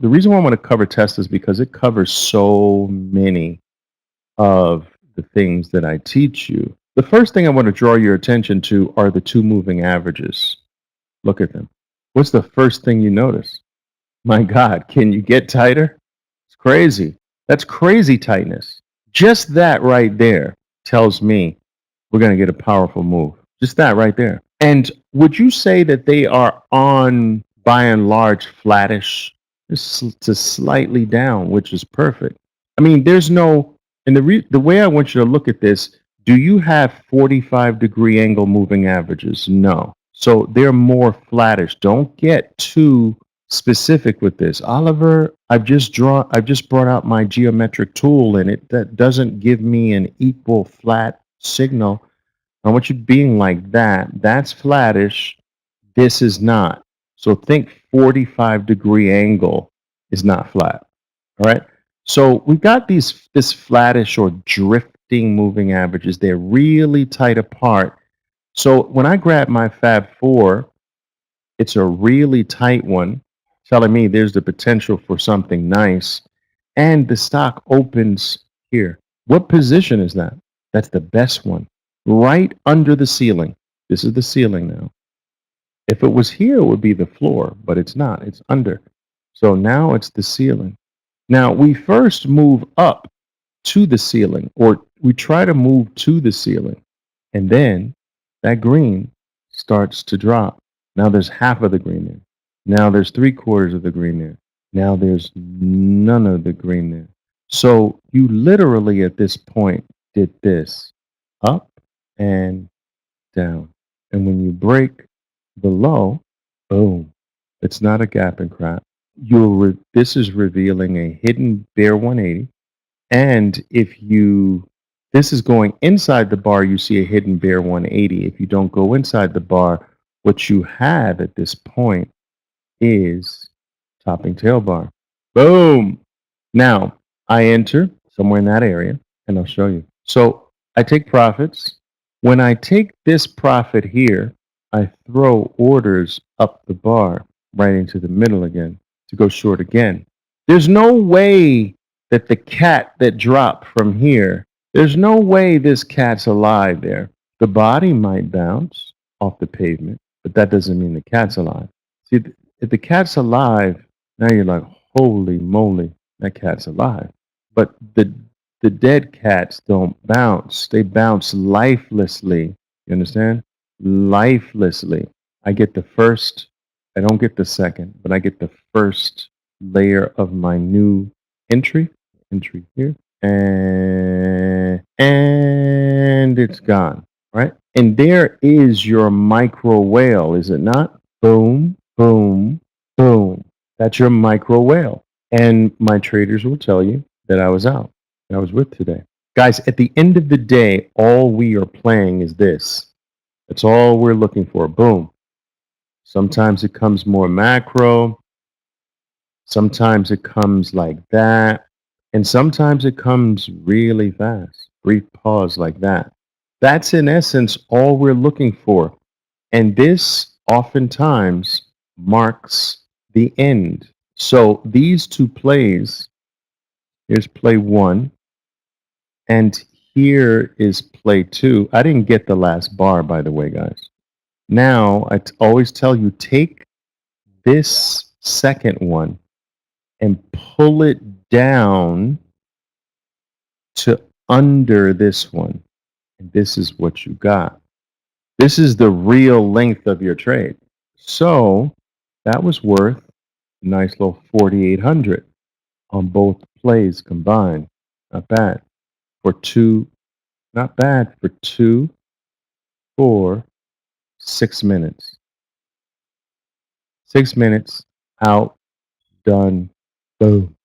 the reason why I want to cover test is because it covers so many of the things that I teach you. The first thing I want to draw your attention to are the two moving averages. Look at them. What's the first thing you notice? My God, can you get tighter? It's crazy. That's crazy tightness. Just that right there tells me we're going to get a powerful move. Just that right there. And would you say that they are on, by and large, flattish? To slightly down, which is perfect. I mean, there's no, and the way I want you to look at this, do you have 45-degree angle moving averages? No. So they're more flattish. Don't get too specific with this. Oliver, I've just brought out my geometric tool and that doesn't give me an equal flat signal. I want you being like that. That's flattish. This is not. So think 45-degree angle is not flat. All right. So we've got this flattish or drifting moving averages. They're really tight apart. So when I grab my Fab 4, it's a really tight one, telling me there's the potential for something nice. And the stock opens here. What position is that? That's the best one. Right under the ceiling. This is the ceiling now. If it was here, it would be the floor, but it's not. It's under. So now it's the ceiling. Now we first move up to the ceiling, or we try to move to the ceiling, and then that green starts to drop. Now there's half of the green there. Now there's 3/4 of the green there. Now there's none of the green there. So you literally at this point did this up and down. And when you break below, boom, it's not a gap and crap. This is revealing a hidden bear 180. And this is going inside the bar, you see a hidden bear 180. If you don't go inside the bar, what you have at this point is topping tail bar. Boom. Now I enter somewhere in that area and I'll show you. So I take profits. When I take this profit here, I throw orders up the bar right into the middle again to go short again. There's no way that the cat that dropped from here, there's no way this cat's alive there. The body might bounce off the pavement, but that doesn't mean the cat's alive. See, if the cat's alive, now you're like, holy moly, that cat's alive. But the dead cats don't bounce. They bounce lifelessly. You understand? Lifelessly. I get the first, I don't get the second, but I get the first layer of my new entry here, and it's gone, right? And there is your micro whale, is it not? Boom, boom, boom. That's your micro whale. And my traders will tell you that I was out. I was with today. Guys, at the end of the day, all we are playing is this. That's all we're looking for. Boom. Sometimes it comes more macro. Sometimes it comes like that. And sometimes it comes really fast. Brief pause like that. That's in essence all we're looking for. And this oftentimes marks the end. So these two plays, here's play 1. And here is play 2. I didn't get the last bar, by the way, guys. Now, I always tell you, take this second one and pull it down to under this one. And this is what you got. This is the real length of your trade. So that was worth a nice little 4,800 on both plays combined. Not bad. Not bad for 2, 4, 6 minutes. 6 minutes out, done, boom.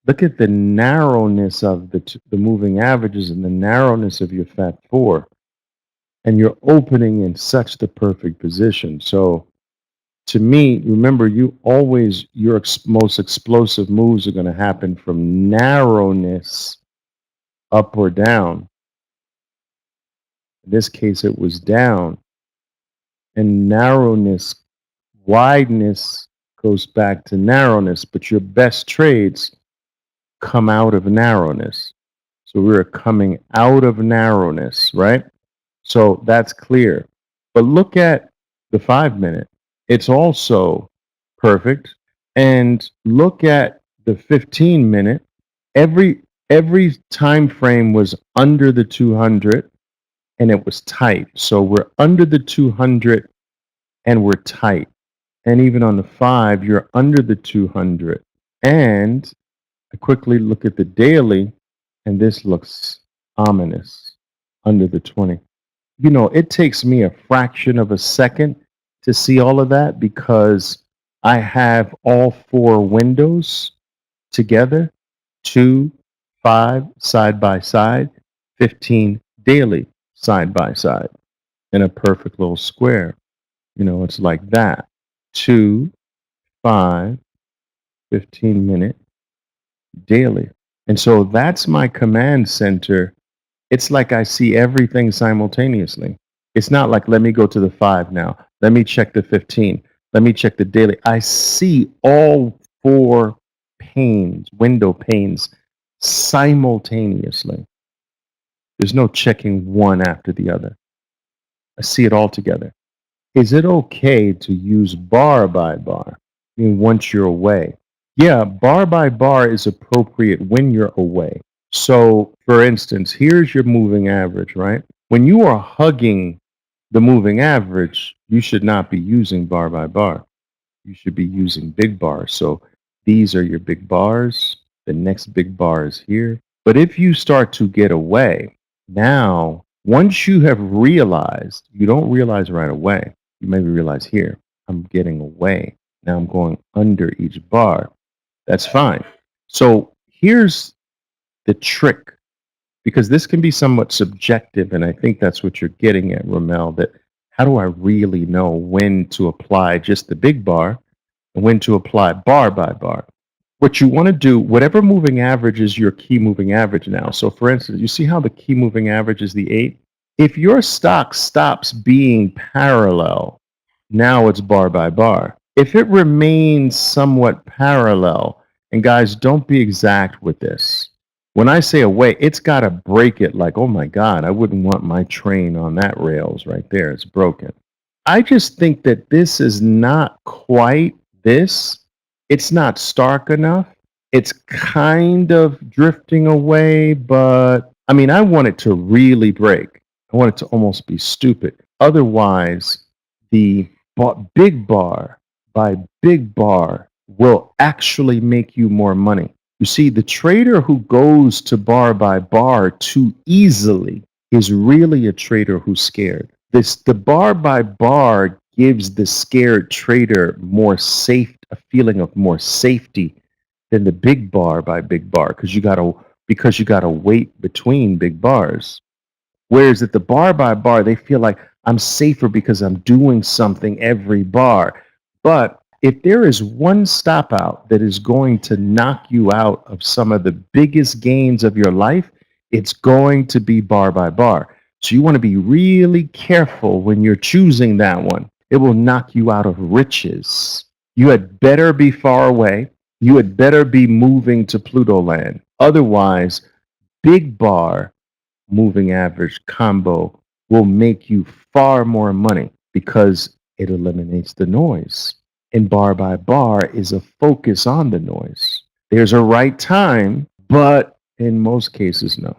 Look at the narrowness of the moving averages and the narrowness of your Fat 4. And you're opening in such the perfect position. So to me, remember, your most explosive moves are going to happen from narrowness up or down. In this case, it was down. And narrowness, wideness goes back to narrowness, but your best trades come out of narrowness. So we're coming out of narrowness, right? So that's clear. But look at the 5 minute. It's also perfect. And look at the 15 minute. Every time frame was under the 200 and it was tight. So we're under the 200 and we're tight. And even on the 5, you're under the 200. And I quickly look at the daily, and this looks ominous under the 20. It takes me a fraction of a second to see all of that because I have all four windows together, 2, 5 side by side, 15 daily side by side in a perfect little square. It's like that. 2, 5, 15-minute daily. And so that's my command center. It's like I see everything simultaneously. It's not like, let me go to the 5 now. Let me check the 15. Let me check the daily. I see all four window panes simultaneously. There's no checking one after the other. I see it all together. Is it okay to use bar by bar? I mean, once you're away. Yeah, bar by bar is appropriate when you're away. So, for instance, here's your moving average, right? When you are hugging the moving average, you should not be using bar by bar. You should be using big bars. So, these are your big bars. The next big bar is here. But if you start to get away, now, once you have realized, you don't realize right away. You maybe realize here, I'm getting away. Now I'm going under each bar. That's fine. So here's the trick, because this can be somewhat subjective, and I think that's what you're getting at, Ramel, that how do I really know when to apply just the big bar and when to apply bar by bar? What you want to do, whatever moving average is your key moving average now. So for instance, you see how the key moving average is the 8? If your stock stops being parallel, now it's bar by bar. If it remains somewhat parallel, and guys, don't be exact with this. When I say away, it's got to break it like, oh my God, I wouldn't want my train on that rails right there. It's broken. I just think that this is not quite this. It's not stark enough. It's kind of drifting away, but I mean, I want it to really break. I want it to almost be stupid. Otherwise, the big bar by big bar will actually make you more money. You see, the trader who goes to bar by bar too easily is really a trader who's scared. The bar by bar gives the scared trader a feeling of more safety than the big bar by big bar because you gotta wait between big bars. Whereas at the bar by bar, they feel like I'm safer because I'm doing something every bar. But if there is one stop out that is going to knock you out of some of the biggest gains of your life, it's going to be bar by bar. So you want to be really careful when you're choosing that one. It will knock you out of riches. You had better be far away. You had better be moving to Pluto land. Otherwise, big bar moving average combo will make you far more money because it eliminates the noise. And bar by bar is a focus on the noise. There's a right time, but in most cases, no.